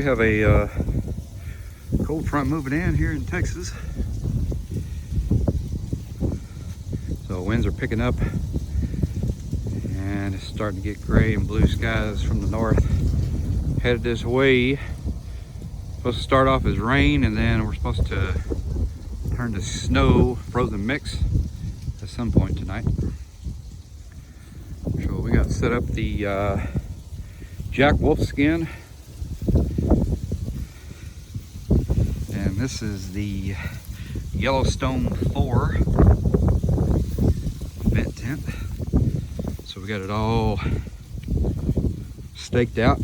We have a cold front moving in here in Texas. So winds are picking up and it's starting to get gray and blue skies from the north. Headed this way. Supposed to start off as rain and then we're supposed to turn to snow, frozen mix at some point tonight. So we got set up the Jack Wolfskin. And this is the Yellowstone 4 vent tent. So we got it all staked out,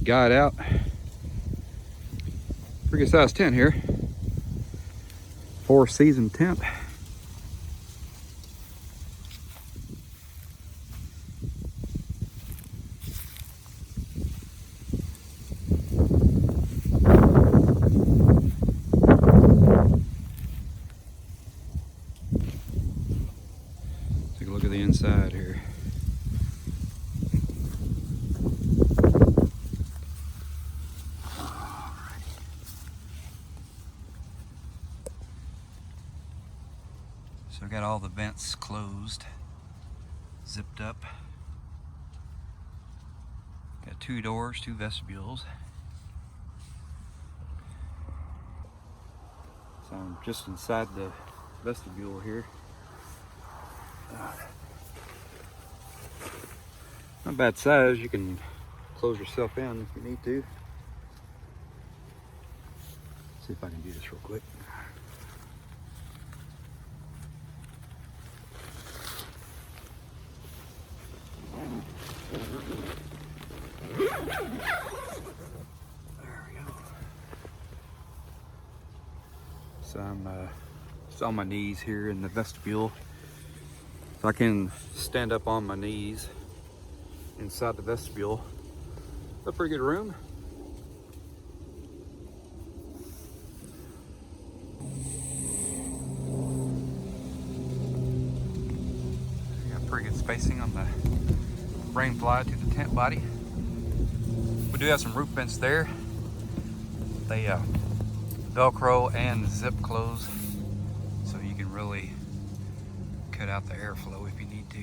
guyed out. Pretty good size tent here. 4-season tent. Take a look at the inside here. So I got all the vents closed, zipped up. Got 2 doors, 2 vestibules. So I'm just inside the vestibule here. Not bad size, you can close yourself in if you need to. See if I can do this real quick. There we go. So I'm just on my knees here in the vestibule. So I can stand up on my knees inside the vestibule. A pretty good room. Got pretty good spacing on the rain fly to the tent body. We do have some roof vents there. They Velcro and zip close, so you can really cut out the airflow if you need to.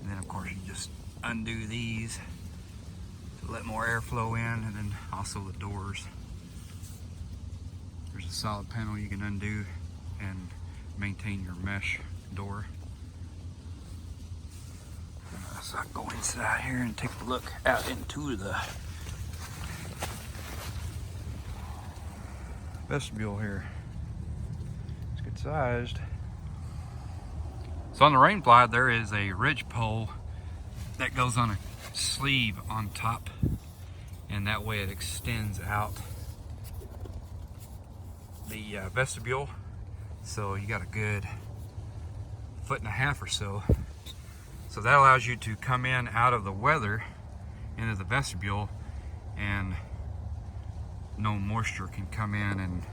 And then of course you just undo these to let more airflow in, and then also the doors. There's a solid panel you can undo and maintain your mesh door. So I go inside here and take a look out into the vestibule here. It's good sized. So on the rain fly there is a ridge pole that goes on a sleeve on top, and that way it extends out the vestibule. So you got a good 1.5 feet or so. So that allows you to come in out of the weather into the vestibule, and no moisture can come in and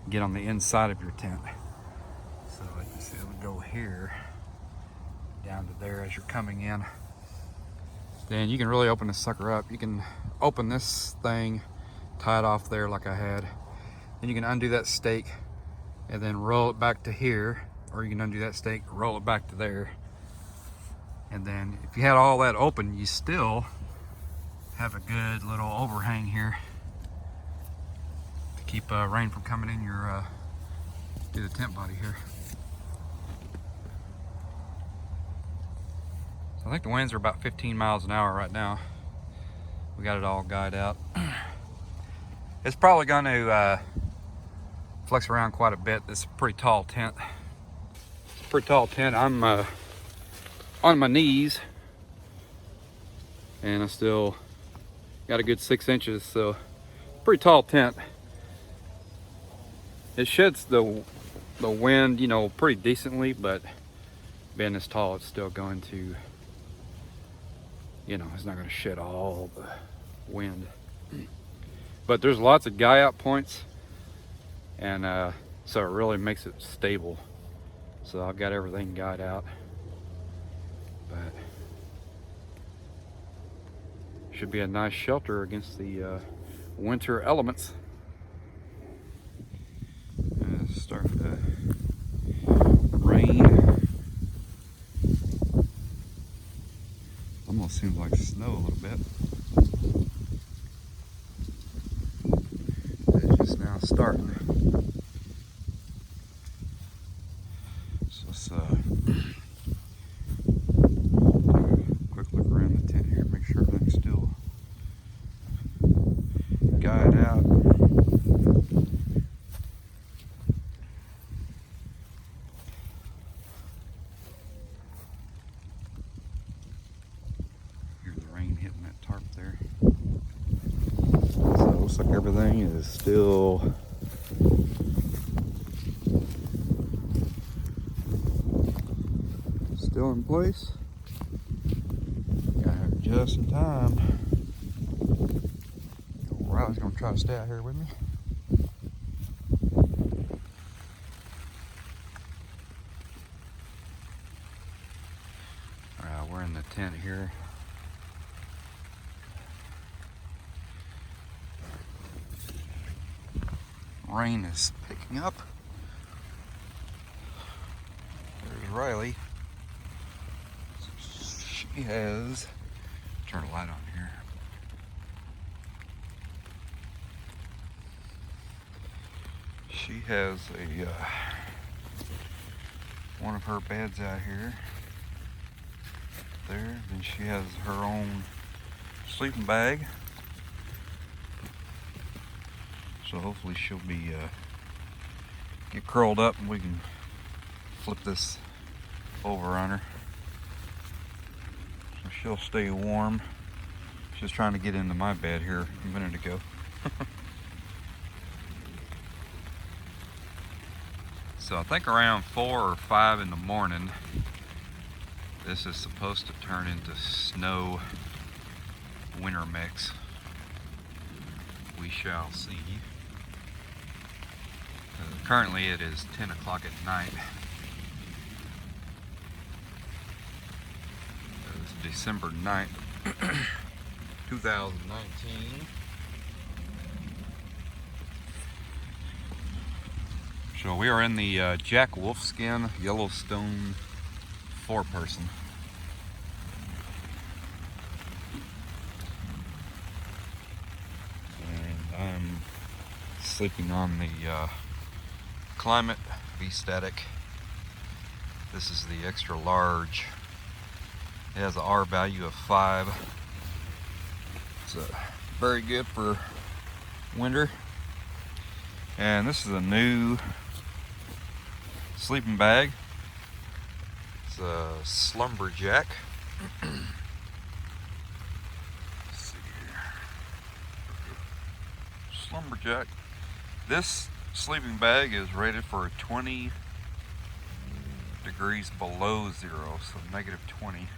get on the inside of your tent. So it would go here down to there as you're coming in. Then you can really open this sucker up. You can open this thing, tie it off there like I had. Then you can undo that stake and then roll it back to here, or you can undo that stake, roll it back to there. And then if you had all that open, you still have a good little overhang here to keep rain from coming in your through the tent body here. So I think the winds are about 15 miles an hour right now. We got it all guyed out. It's probably going to flex around quite a bit. This is a pretty tall tent. It's a pretty tall tent. I'm on my knees, and I still got a good 6 inches, so pretty tall tent. It sheds the wind, you know, pretty decently, but being this tall, it's still going to, you know, it's not going to shed all the wind. But there's lots of guy out points, and so it really makes it stable. So I've got everything guyed out. But Should be a nice shelter against the winter elements. It's starting to rain. Almost seems like snow a little bit. It's just now starting. So let's take a quick look around the tent here, make sure everything's still guyed out. Hear the rain hitting that tarp there. So it looks like everything is still in place. Got here just in time. Riley's gonna try to stay out here with me. Alright, we're in the tent here. Rain is picking up. There's Riley. She has, turn a light on here. She has a one of her beds out here. There. Then she has her own sleeping bag. So hopefully she'll be get curled up and we can flip this over on her. So she'll stay warm. She's trying to get into my bed here a minute ago. So I think around 4 or 5 in the morning, this is supposed to turn into snow winter mix. We shall see. Currently it is 10 o'clock at night. It's December 9th, 2019. So we are in the Jack Wolfskin Yellowstone 4-person. And I'm sleeping on the Climate V-Static. This is the extra large. It has an R value of 5. It's very good for winter. And this is a new sleeping bag. It's a Slumberjack. Let's see here. Slumberjack. This sleeping bag is rated for 20 degrees below zero, so -20.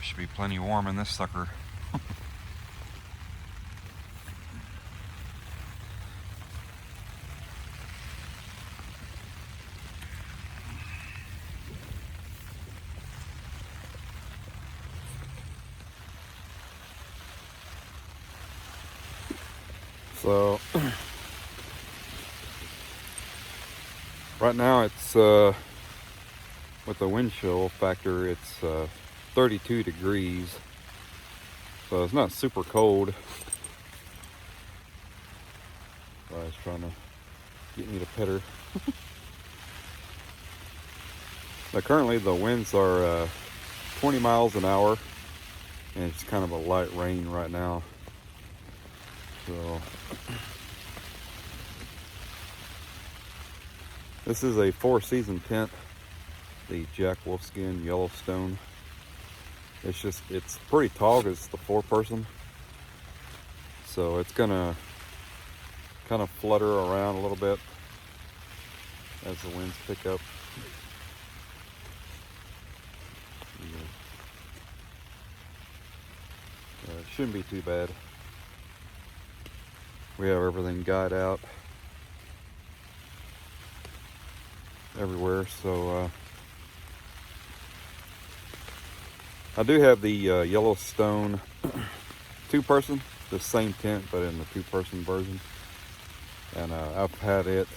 Should be plenty warm in this sucker. So right now it's with the wind chill factor, it's 32 degrees, so it's not super cold. I was trying to get me to pet her. Now currently the winds are 20 miles an hour, and it's kind of a light rain right now. So this is a 4-season tent, the Jack Wolfskin Yellowstone. It's pretty tall because it's the 4-person. So it's gonna kind of flutter around a little bit as the winds pick up. It shouldn't be too bad. We have everything guyed out everywhere, so I do have the Yellowstone two-person, the same tent, but in the two-person version. And I've had it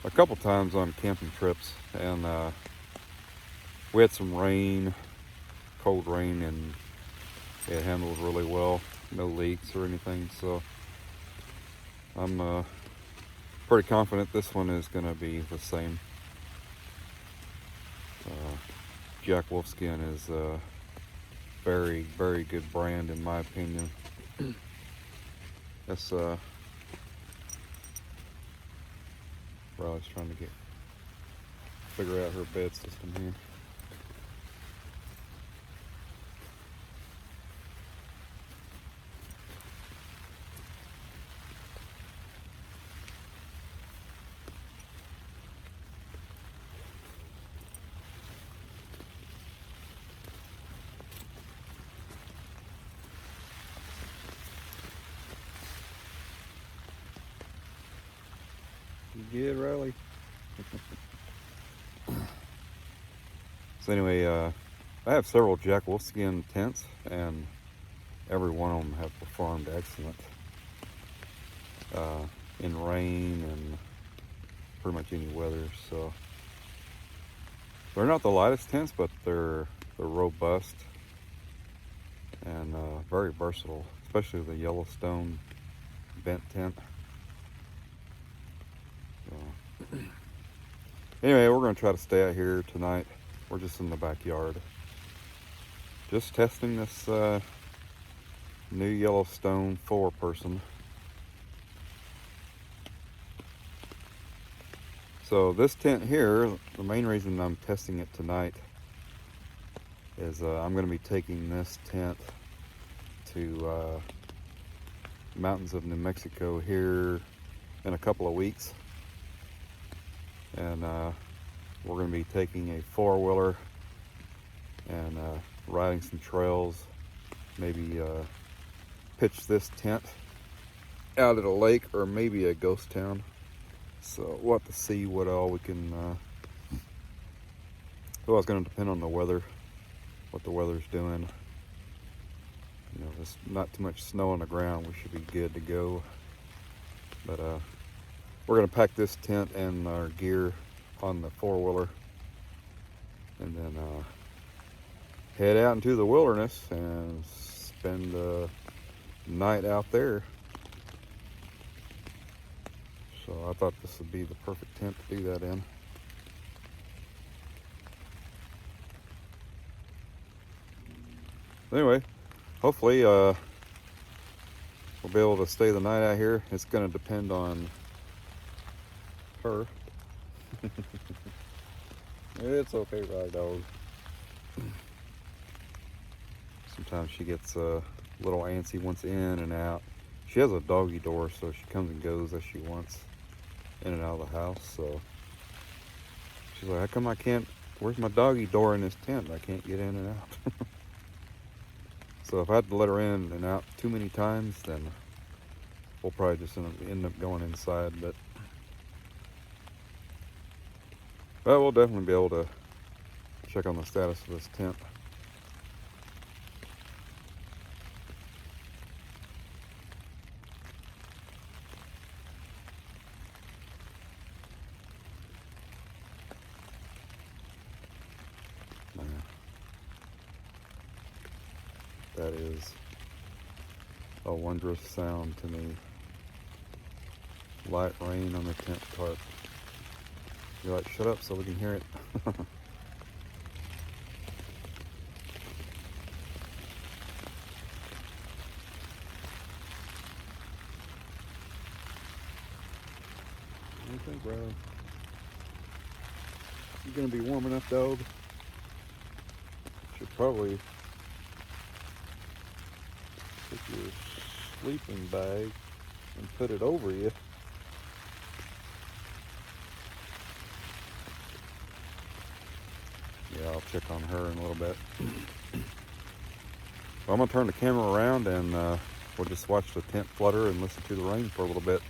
a couple times on camping trips, and we had some rain, cold rain, and it handled really well. No leaks or anything, so I'm pretty confident this one is going to be the same. Jack Wolfskin is a very, very good brand in my opinion. That's Riley's trying to figure out her bed system here. You good, Riley? So anyway, I have several Jack Wolfskin tents, and every one of them have performed excellent in rain and pretty much any weather. So they're not the lightest tents, but they're robust and very versatile, especially the Yellowstone vent tent. So, anyway, we're going to try to stay out here tonight. We're just in the backyard, just testing this new Yellowstone 4-person. So this tent here, the main reason I'm testing it tonight is I'm going to be taking this tent to mountains of New Mexico here in a couple of weeks, and we're going to be taking a 4-wheeler and riding some trails, maybe pitch this tent out at a lake or maybe a ghost town. So we'll have to see what all we can, well, it's going to depend on the weather, what the weather's doing. You know, there's not too much snow on the ground, we should be good to go. But we're going to pack this tent and our gear on the 4-wheeler, and then head out into the wilderness and spend the night out there. So I thought this would be the perfect tent to do that in. Anyway, hopefully we'll be able to stay the night out here. It's going to depend on her. It's okay, right, dog? Sometimes she gets a little antsy once in and out. She has a doggy door, so she comes and goes as she wants, in and out of the house. So she's like, how come I can't, where's my doggy door in this tent? I can't get in and out. So if I had to let her in and out too many times, then we'll probably just end up going inside. But we'll definitely be able to check on the status of this tent. That is a wondrous sound to me. Light rain on the tent tarp. You're like, shut up so we can hear it. What do you think, bro? You gonna be warm enough, dog? Should probably take your sleeping bag and put it over you. Yeah, I'll check on her in a little bit. Well, I'm gonna turn the camera around and we'll just watch the tent flutter and listen to the rain for a little bit.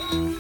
on.